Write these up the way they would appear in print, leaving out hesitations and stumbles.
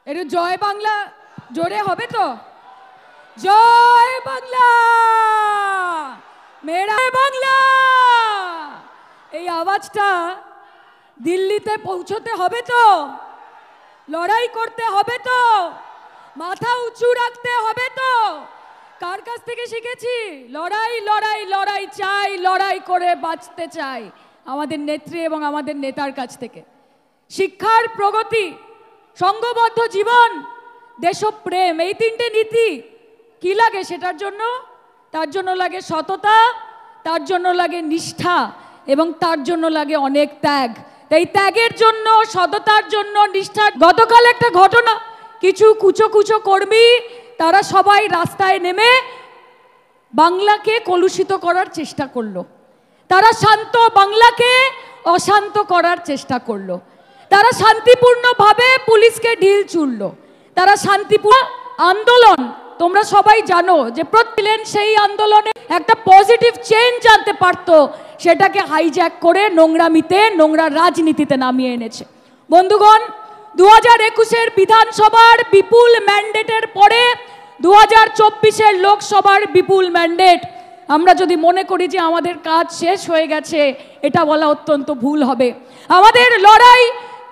একটু জয় বাংলা জোরে হবে তো? জয় বাংলা, মেরা বাংলা। এই আওয়াজটা দিল্লিতে পৌঁছতে হবে তো? লড়াই করতে হবে তো? মাথা উঁচু রাখতে হবে তো? কার কাছ থেকে শিখেছি? লড়াই লড়াই লড়াই চাই, লড়াই করে বাঁচতে চাই, আমাদের নেত্রী এবং আমাদের নেতার কাছ থেকে। শিক্ষার প্রগতি, সংঘবদ্ধ জীবন, দেশপ্রেম, এই তিনটে নীতি কি লাগে সেটার জন্য? তার জন্য লাগে সততা, তার জন্য লাগে নিষ্ঠা এবং তার জন্য লাগে অনেক ত্যাগ। এই ত্যাগের জন্য, সততার জন্য, নিষ্ঠার, গতকাল একটা ঘটনা, কিছু কুচো কুচো কর্মী তারা সবাই রাস্তায় নেমে বাংলাকে কলুষিত করার চেষ্টা করলো। তারা শান্ত বাংলাকে অশান্ত করার চেষ্টা করলো। তারা শান্তিপূর্ণভাবে পুলিশকে ঢিল ছুড়ল। তারা শান্তিপূর্ণ আন্দোলন, তোমরা সবাই জানো যে প্রত্যেক সেই আন্দোলনে একটা পজিটিভ চেঞ্জ আনতে পারত, সেটাকে হাইজ্যাক করে নোংরামিতে, নোংরা রাজনীতিতে নামিয়ে এনেছে। বন্ধুগণ, 2021-এর বিধানসভার বিপুল ম্যান্ডেটের পরে 2024-এর লোকসভার বিপুল ম্যান্ডেট, আমরা যদি মনে করি যে আমাদের কাজ শেষ হয়ে গেছে, এটা বলা অত্যন্ত ভুল হবে। আমাদের লড়াই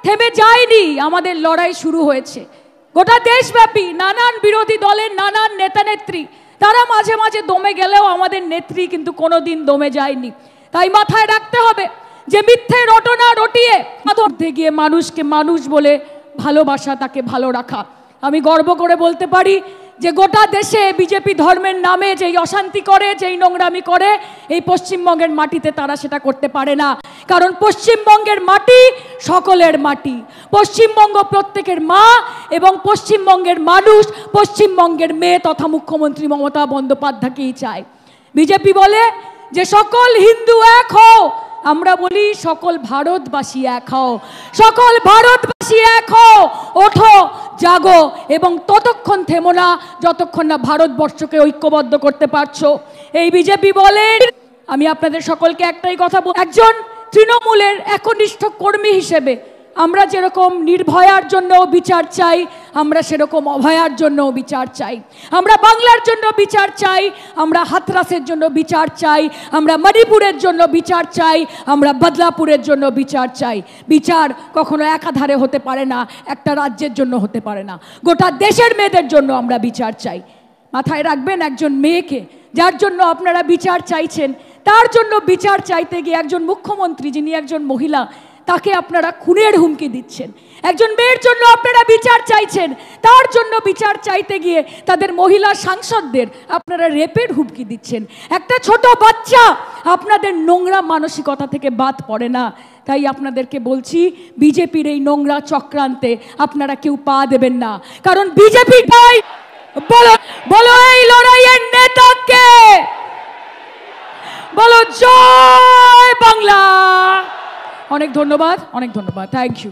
থেমে যায়নি, আমাদের লড়াই শুরু হয়েছে। গোটা দেশব্যাপী নানান বিরোধী দলের নানান নেতা নেত্রী তারা মাঝে মাঝে দমে গেলেও আমাদের নেত্রী কিন্তু কোনোদিন দমে যায়নি। তাই মাথায় রাখতে হবে যে মিথ্যে রটনা রটিয়ে ধরতে গিয়ে মানুষকে মানুষ বলে ভালোবাসা, তাকে ভালো রাখা। আমি গর্ব করে বলতে পারি যে গোটা দেশে বিজেপি ধর্মের নামে যেই অশান্তি করে, যেই নোংরামি করে, এই পশ্চিমবঙ্গের মাটিতে তারা সেটা করতে পারে না। কারণ পশ্চিমবঙ্গের মাটি সকলের মাটি, পশ্চিমবঙ্গ প্রত্যেকের মা এবং পশ্চিমবঙ্গের মানুষ পশ্চিমবঙ্গের মেয়ে তথা মুখ্যমন্ত্রী মমতা বন্দ্যোপাধ্যায়কেই চায়। বিজেপি বলে যে সকল হিন্দু এক হও, আমরা বলি সকল ভারতবাসী এক হও, সকল ভারতবাসী এক হও, ওঠো জাগো এবং ততক্ষণ থেমো না যতক্ষণ না ভারতবর্ষকে ঐক্যবদ্ধ করতে পারছো। এই বিজেপি বলে, আমি আপনাদের সকলকে একটাই কথা বলবো, একজন তৃণমূলের একনিষ্ঠ কর্মী হিসেবে আমরা যেরকম নির্ভয়ার জন্য বিচার চাই, আমরা সেরকম অভয়ার জন্য বিচার চাই। আমরা বাংলার জন্য বিচার চাই, আমরা হাতরাসের জন্য বিচার চাই, আমরা মণিপুরের জন্য বিচার চাই, আমরা বদলাপুরের জন্য বিচার চাই। বিচার কখনো একাধারে হতে পারে না, একটা রাজ্যের জন্য হতে পারে না, গোটা দেশের মেয়েদের জন্য আমরা বিচার চাই। মাথায় রাখবেন, একজন মেয়েকে যার জন্য আপনারা বিচার চাইছেন, তার জন্য বিচার চাইতে গিয়ে একজন মুখ্যমন্ত্রী যিনি একজন মহিলা, তাকে আপনারা খুনের হুমকি দিচ্ছেন। একজন মেয়ের জন্য আপনারা বিচার চাইছেন, তার জন্য বিচার চাইতে গিয়ে তাদের মহিলা সাংসদদের আপনারা রেপের হুমকি দিচ্ছেন। একটা ছোট বাচ্চা আপনাদের নোংরা মানসিকতা থেকে বাদ পড়ে না। তাই আপনাদেরকে বলছি, বিজেপির এই নোংরা চক্রান্তে আপনারা কেউ পা দেবেন না, কারণ বিজেপিটাই বলো বলো এই লড়াইয়ের নেতাকে বলো জয় বাংলা। অনেক ধন্যবাদ, অনেক ধন্যবাদ, থ্যাংক ইউ।